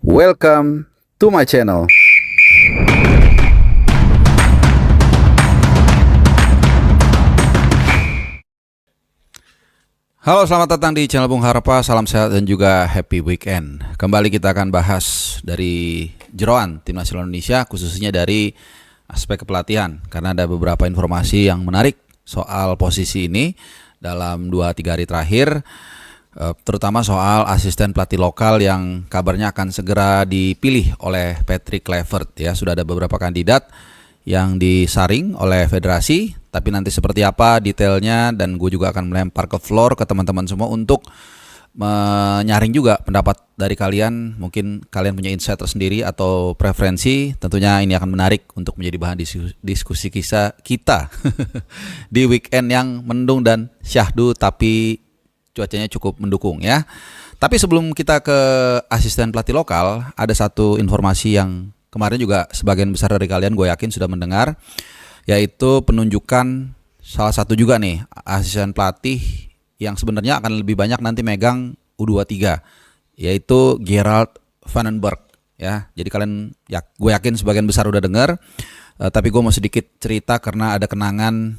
Welcome to my channel. Halo, selamat datang di channel Bung Harpa. Salam sehat dan juga happy weekend. Kembali kita akan bahas dari jeroan Tim Nasional Indonesia, khususnya dari aspek kepelatihan, karena ada beberapa informasi yang menarik soal posisi ini dalam 2-3 hari terakhir, terutama soal asisten pelatih lokal yang kabarnya akan segera dipilih oleh Patrick Kluivert. Ya, sudah ada beberapa kandidat yang disaring oleh federasi, tapi nanti seperti apa detailnya, dan gue juga akan melempar ke floor ke teman-teman semua untuk menyaring juga pendapat dari kalian. Mungkin kalian punya insight tersendiri atau preferensi. Tentunya ini akan menarik untuk menjadi bahan diskusi kita di weekend yang mendung dan syahdu, tapi cuacanya cukup mendukung ya. Tapi sebelum kita ke asisten pelatih lokal, ada satu informasi yang kemarin juga sebagian besar dari kalian gue yakin sudah mendengar, yaitu penunjukan salah satu juga nih asisten pelatih yang sebenarnya akan lebih banyak nanti megang U23, yaitu Gerald Van den Berg ya. Jadi kalian gue yakin sebagian besar udah dengar, tapi gue mau sedikit cerita karena ada kenangan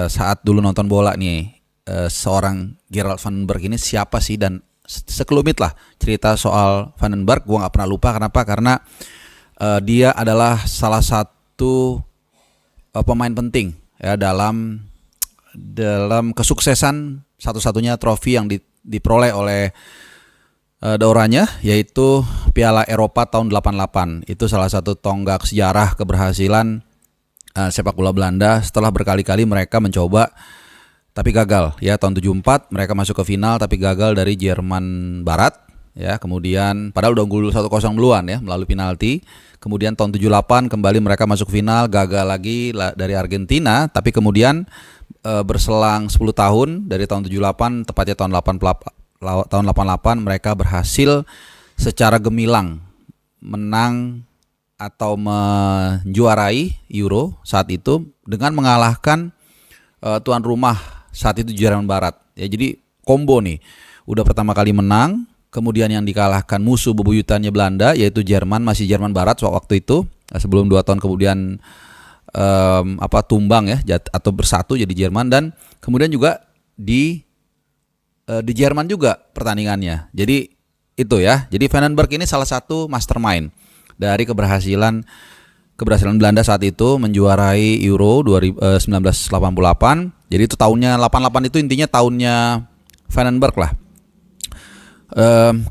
saat dulu nonton bola nih. Seorang Gerald Van den Berg ini siapa sih, dan sekelumit lah cerita soal Van den Berg. Gue gak pernah lupa. Kenapa? Karena dia adalah salah satu pemain penting ya dalam kesuksesan satu-satunya trofi yang diperoleh oleh daurahnya, yaitu Piala Eropa tahun 88. Itu salah satu tonggak sejarah keberhasilan sepak bola Belanda setelah berkali-kali mereka mencoba tapi gagal ya. Tahun 74 mereka masuk ke final tapi gagal dari Jerman Barat ya. Kemudian padahal udah unggul 1-0 duluan ya melalui penalti. Kemudian tahun 78 kembali mereka masuk final, gagal lagi dari Argentina, tapi kemudian berselang 10 tahun dari tahun 78, tepatnya tahun 88 mereka berhasil secara gemilang menang atau menjuarai Euro saat itu dengan mengalahkan tuan rumah saat itu Jerman Barat. Ya, jadi combo nih. Udah pertama kali menang, kemudian yang dikalahkan musuh bebuyutannya Belanda, yaitu Jerman, masih Jerman Barat waktu itu, sebelum 2 tahun kemudian tumbang ya atau bersatu jadi Jerman. Dan kemudian juga di Jerman juga pertandingannya. Jadi itu ya. Jadi Van den Berg ini salah satu mastermind dari keberhasilan Belanda saat itu menjuarai Euro 1988. Jadi itu tahunnya 88, itu intinya tahunnya Van den Berg lah.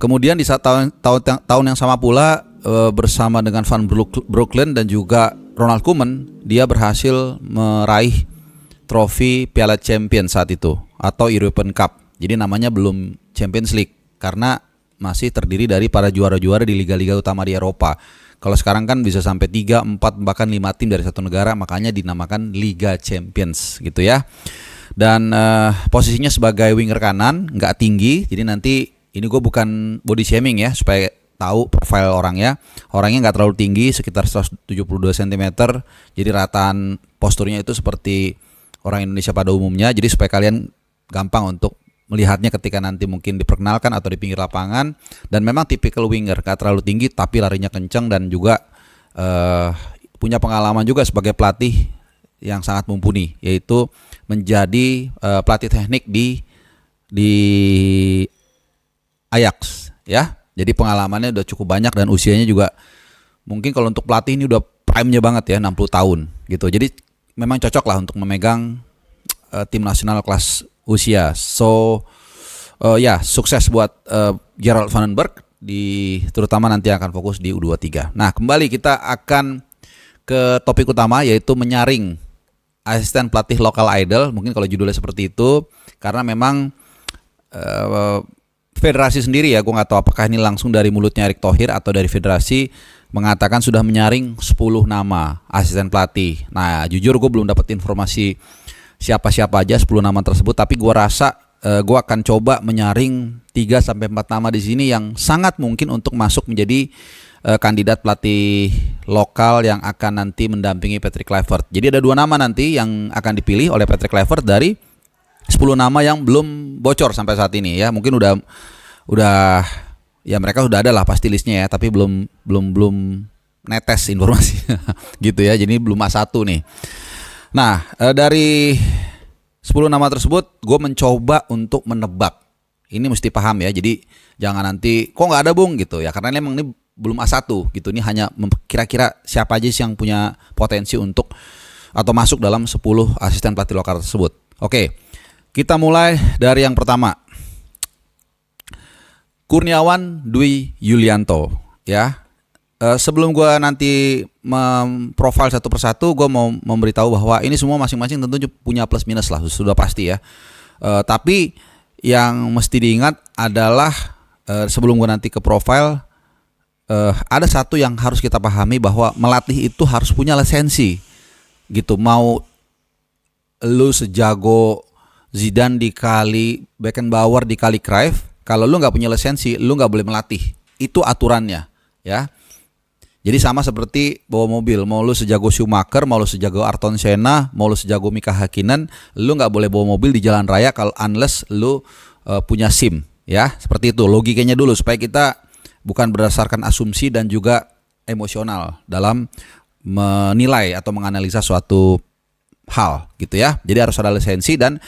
Kemudian di saat tahun yang sama pula, bersama dengan Van Breukelen dan juga Ronald Koeman, dia berhasil meraih trofi Piala Champions saat itu atau European Cup. Jadi namanya belum Champions League karena masih terdiri dari para juara-juara di liga-liga utama di Eropa. Kalau sekarang kan bisa sampai 3, 4, bahkan 5 tim dari satu negara, makanya dinamakan Liga Champions gitu ya. Dan posisinya sebagai winger kanan, nggak tinggi, jadi nanti ini gue bukan body shaming ya, supaya tahu profil orangnya. Orangnya nggak terlalu tinggi, sekitar 172 cm. Jadi rataan posturnya itu seperti orang Indonesia pada umumnya. Jadi supaya kalian gampang untuk melihatnya ketika nanti mungkin diperkenalkan atau di pinggir lapangan. Dan memang tipikal winger, nggak terlalu tinggi tapi larinya kenceng, dan juga punya pengalaman juga sebagai pelatih yang sangat mumpuni, yaitu menjadi pelatih teknik di Ajax ya. Jadi pengalamannya udah cukup banyak dan usianya juga mungkin kalau untuk pelatih ini udah prime-nya banget ya, 60 tahun gitu. Jadi memang cocok lah untuk memegang tim nasional kelas usia. So sukses buat Gerald Van den Berg terutama nanti akan fokus di U23. Nah, kembali kita akan ke topik utama, yaitu menyaring asisten pelatih lokal idol. Mungkin kalau judulnya seperti itu karena memang federasi sendiri ya, gue nggak tahu apakah ini langsung dari mulutnya Erick Thohir atau dari federasi, mengatakan sudah menyaring 10 nama asisten pelatih. Nah, jujur gue belum dapat informasi siapa-siapa aja 10 nama tersebut, tapi gue rasa gue akan coba menyaring 3-4 nama di sini yang sangat mungkin untuk masuk menjadi kandidat pelatih lokal yang akan nanti mendampingi Patrick Kluivert. Jadi ada 2 nama nanti yang akan dipilih oleh Patrick Kluivert dari 10 nama yang belum bocor sampai saat ini ya. Mungkin udah ya mereka sudah ada lah pasti listnya ya, tapi belum netes informasi gitu ya. Jadi belum A1 nih. Nah, dari 10 nama tersebut gue mencoba untuk menebak. Ini mesti paham ya. Jadi jangan nanti kok nggak ada Bung gitu ya, karena memang ini belum A1 gitu. Ini hanya kira-kira siapa aja sih yang punya potensi untuk atau masuk dalam 10 asisten pelatih lokal tersebut. Oke, kita mulai dari yang pertama. Kurniawan Dwi Yulianto ya. Sebelum gue nanti memprofil satu persatu, gue mau memberitahu bahwa ini semua masing-masing tentu punya plus minus lah, sudah pasti ya. Tapi yang mesti diingat adalah sebelum gue nanti ke profil, ada satu yang harus kita pahami bahwa melatih itu harus punya lisensi gitu. Mau lu sejago Zidane dikali Beckenbauer dikali Cruyff, kalau lu nggak punya lisensi, lu nggak boleh melatih. Itu aturannya ya. Jadi sama seperti bawa mobil, mau lu sejago Schumacher, mau lu sejago Ayrton Senna, mau lu sejago Mika Hakkinen, lu nggak boleh bawa mobil di jalan raya kalau unless lu punya SIM, ya. Seperti itu logikanya dulu supaya kita bukan berdasarkan asumsi dan juga emosional dalam menilai atau menganalisa suatu hal, gitu ya. Jadi harus ada lisensi dan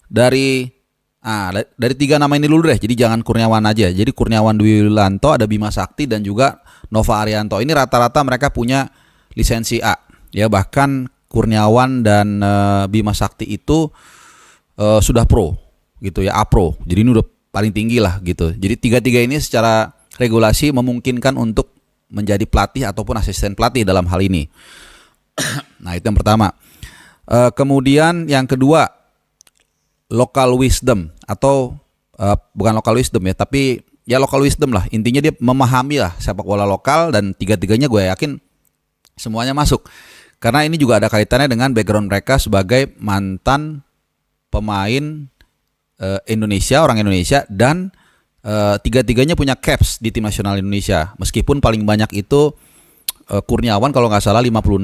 dari 3 nama ini dulu deh. Jadi jangan Kurniawan aja. Jadi Kurniawan Dwi Yulianto, ada Bima Sakti dan juga Nova Arianto. Ini rata-rata mereka punya lisensi A. Ya, bahkan Kurniawan dan Bima Sakti itu sudah pro gitu ya, A pro. Jadi ini udah paling tinggi lah gitu. Jadi tiga-tiga ini secara regulasi memungkinkan untuk menjadi pelatih ataupun asisten pelatih dalam hal ini. Nah, itu yang pertama. Kemudian yang kedua, local wisdom atau bukan local wisdom ya, tapi ya local wisdom lah. Intinya dia memahami lah sepak bola lokal, dan tiga-tiganya gue yakin semuanya masuk. Karena ini juga ada kaitannya dengan background mereka sebagai mantan pemain Indonesia, orang Indonesia, dan tiga-tiganya punya caps di tim nasional Indonesia. Meskipun paling banyak itu Kurniawan kalau nggak salah 59,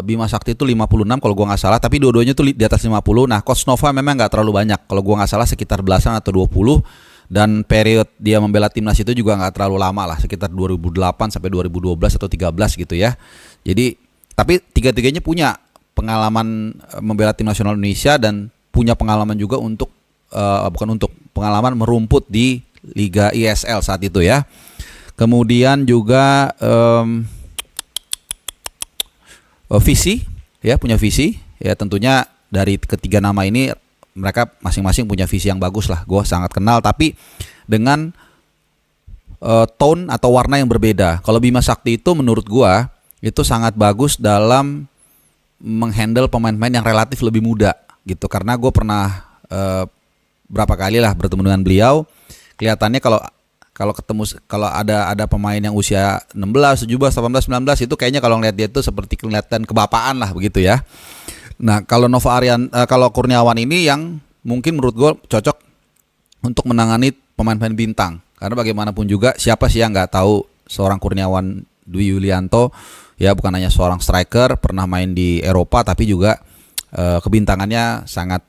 Bima Sakti itu 56 kalau gua nggak salah, tapi dua-duanya tuh di atas 50. Nah, Coach Nova memang nggak terlalu banyak. Kalau gua nggak salah sekitar belasan atau 20, dan period dia membela timnas itu juga nggak terlalu lama lah, sekitar 2008 sampai 2012 atau 13 gitu ya. Jadi, tapi tiga-tiganya punya pengalaman membela tim nasional Indonesia dan punya pengalaman juga untuk pengalaman merumput di Liga ISL saat itu ya. Kemudian juga visi ya, punya visi ya. Tentunya dari ketiga nama ini mereka masing-masing punya visi yang bagus lah, gue sangat kenal, tapi dengan tone atau warna yang berbeda. Kalau Bima Sakti itu menurut gue itu sangat bagus dalam menghandle pemain-pemain yang relatif lebih muda gitu, karena gue pernah berapa kali lah bertemu dengan beliau. Kelihatannya kalau ada pemain yang usia 16, 17, 18, 19 itu kayaknya kalau ngeliat dia itu seperti kelihatan kebapaan lah begitu ya. Nah, kalau kalau Kurniawan ini yang mungkin menurut gue cocok untuk menangani pemain-pemain bintang. Karena bagaimanapun juga siapa sih yang nggak tahu seorang Kurniawan Dwi Yulianto ya, bukan hanya seorang striker, pernah main di Eropa, tapi juga kebintangannya sangat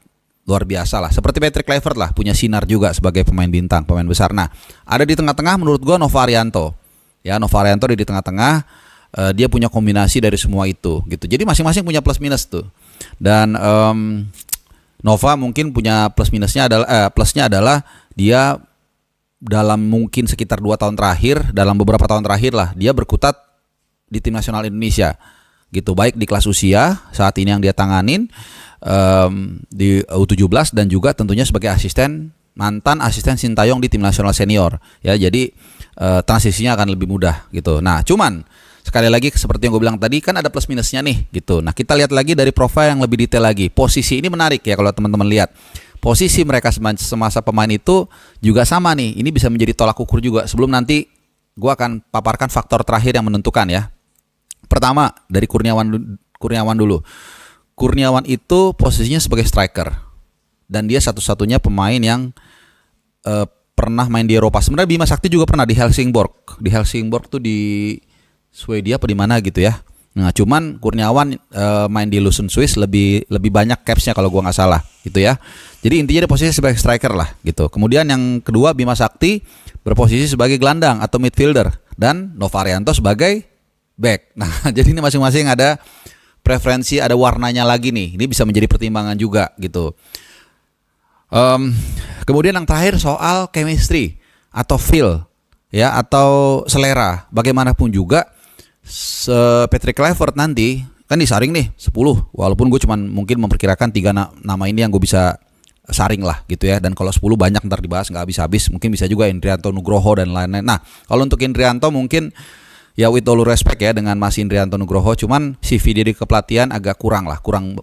luar biasa lah. Seperti Patrick Kluivert lah, punya sinar juga sebagai pemain bintang, pemain besar. Nah, ada di tengah-tengah menurut gue Nova Arianto. Ya, Nova Arianto di tengah-tengah, dia punya kombinasi dari semua itu gitu. Jadi masing-masing punya plus minus tuh. Dan Nova mungkin punya plusnya adalah dia dalam mungkin sekitar 2 tahun terakhir, dalam beberapa tahun terakhir lah, dia berkutat di tim nasional Indonesia gitu, baik di kelas usia saat ini yang dia tanganin di U17, dan juga tentunya sebagai mantan asisten Sintayong di tim nasional senior ya. Jadi transisinya akan lebih mudah gitu. Nah, cuman sekali lagi seperti yang gue bilang tadi, kan ada plus minusnya nih gitu. Nah, kita lihat lagi dari profil yang lebih detail lagi. Posisi ini menarik ya, kalau teman-teman lihat posisi mereka semasa pemain itu juga sama nih. Ini bisa menjadi tolak ukur juga. Sebelum nanti gue akan paparkan faktor terakhir yang menentukan ya. Pertama dari Kurniawan dulu. Kurniawan itu posisinya sebagai striker, dan dia satu-satunya pemain yang pernah main di Eropa. Sebenarnya Bima Sakti juga pernah di Helsingborg. Di Helsingborg tuh di Swedia apa di mana gitu ya. Nah, cuman Kurniawan main di Luzern Swiss lebih banyak capsnya kalau gua nggak salah gitu ya. Jadi intinya dia posisinya sebagai striker lah gitu. Kemudian yang kedua Bima Sakti berposisi sebagai gelandang atau midfielder dan Novarianto sebagai back. Nah, jadi ini masing-masing ada preferensi, ada warnanya lagi nih. Ini bisa menjadi pertimbangan juga gitu. Kemudian yang terakhir soal chemistry atau feel ya, atau selera. Bagaimanapun juga Patrick Kluivert nanti kan disaring nih 10, walaupun gue cuman mungkin memperkirakan 3 nama ini yang gue bisa saring lah gitu ya. Dan kalau 10 banyak ntar dibahas nggak habis-habis. Mungkin bisa juga Indrianto Nugroho dan lain-lain. Nah, kalau untuk Indrianto mungkin ya with all respect ya dengan Mas Indrianto Nugroho, cuman CV dia di kepelatihan agak kurang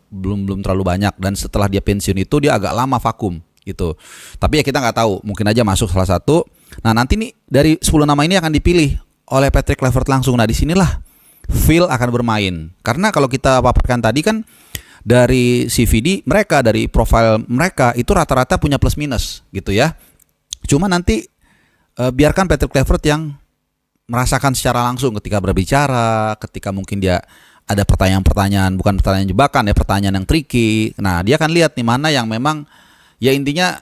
belum terlalu banyak, dan setelah dia pensiun itu dia agak lama vakum gitu. Tapi ya kita nggak tahu, mungkin aja masuk salah satu. Nah, nanti nih dari 10 nama ini akan dipilih oleh Patrick Kluivert langsung. Nah, disinilah feel akan bermain. Karena kalau kita paparkan tadi kan dari CVD mereka, dari profil mereka itu rata-rata punya plus minus gitu ya. Cuma nanti biarkan Patrick Kluivert yang merasakan secara langsung ketika berbicara, ketika mungkin dia ada pertanyaan-pertanyaan, bukan pertanyaan jebakan ya, pertanyaan yang tricky. Nah, dia akan lihat nih mana yang memang ya intinya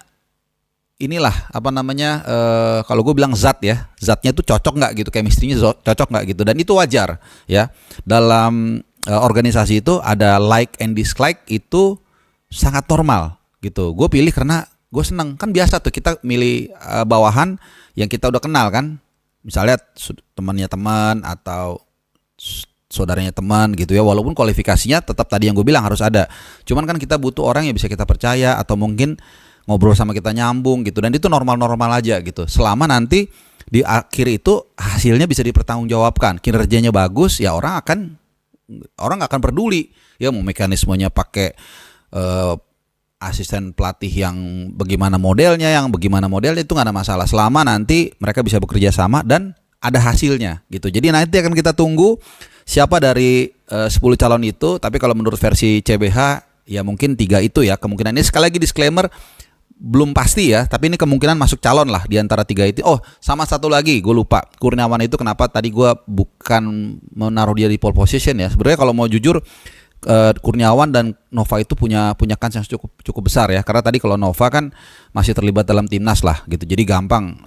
inilah apa namanya, kalau gue bilang zatnya tuh cocok nggak gitu, chemistry-nya cocok nggak gitu, dan itu wajar ya. Dalam organisasi itu ada like and dislike, itu sangat normal gitu. Gue pilih karena gue seneng, kan biasa tuh kita milih bawahan yang kita udah kenal kan, misalnya temannya teman atau saudaranya teman gitu ya, walaupun kualifikasinya tetap tadi yang gue bilang harus ada. Cuman kan kita butuh orang yang bisa kita percaya atau mungkin ngobrol sama kita nyambung gitu, dan itu normal-normal aja gitu. Selama nanti di akhir itu hasilnya bisa dipertanggungjawabkan, kinerjanya bagus ya, orang nggak akan peduli ya mau mekanismenya pakai asisten pelatih yang bagaimana modelnya itu nggak ada masalah, selama nanti mereka bisa bekerja sama dan ada hasilnya gitu. Jadi nanti akan kita tunggu siapa dari 10 calon itu. Tapi kalau menurut versi CBH ya mungkin 3 itu ya kemungkinan. Ini sekali lagi disclaimer, belum pasti ya, tapi ini kemungkinan masuk calon lah di antara 3 itu. Oh, sama satu lagi gue lupa, Kurniawan itu kenapa tadi gue bukan menaruh dia di pole position ya. Sebenarnya kalau mau jujur, Kurniawan dan Nova itu punya kans yang cukup besar ya, karena tadi kalau Nova kan masih terlibat dalam timnas lah gitu, jadi gampang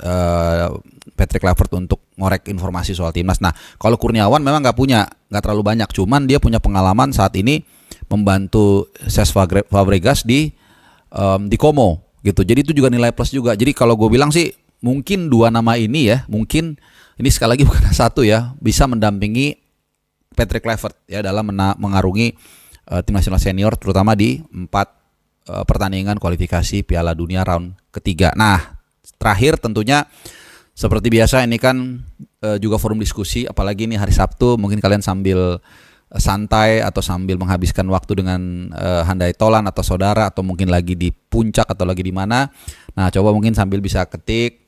Patrick Kluivert untuk ngorek informasi soal timnas. Nah, kalau Kurniawan memang nggak terlalu banyak, cuman dia punya pengalaman saat ini membantu Cesc Fabregas di Como gitu, jadi itu juga nilai plus juga. Jadi kalau gue bilang sih mungkin 2 nama ini ya, mungkin ini sekali lagi bukan satu ya, bisa mendampingi Patrick Kluivert ya dalam mengarungi tim nasional senior, terutama di 4 pertandingan kualifikasi Piala Dunia round ketiga. Nah, terakhir tentunya seperti biasa ini kan juga forum diskusi, apalagi ini hari Sabtu, mungkin kalian sambil santai atau sambil menghabiskan waktu dengan handai tolan atau saudara, atau mungkin lagi di puncak atau lagi di mana. Nah, coba mungkin sambil bisa ketik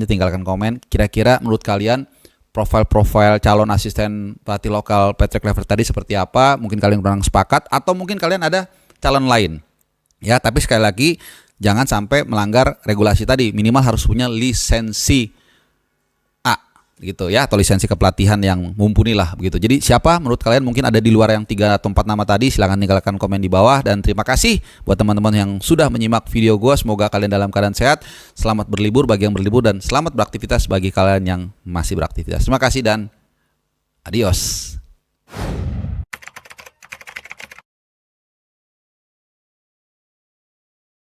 tinggalkan komen kira-kira menurut kalian profil calon asisten pelatih lokal Patrick Kluivert tadi seperti apa. Mungkin kalian kurang sepakat atau mungkin kalian ada calon lain ya. Tapi sekali lagi jangan sampai melanggar regulasi tadi, minimal harus punya lisensi A gitu ya, atau lisensi kepelatihan yang mumpuni lah begitu. Jadi siapa menurut kalian mungkin ada di luar yang 3 atau 4 nama tadi, silahkan tinggalkan komen di bawah. Dan terima kasih buat teman-teman yang sudah menyimak video gue. Semoga kalian dalam keadaan sehat, selamat berlibur bagi yang berlibur, dan selamat beraktivitas bagi kalian yang masih beraktivitas. Terima kasih dan adios.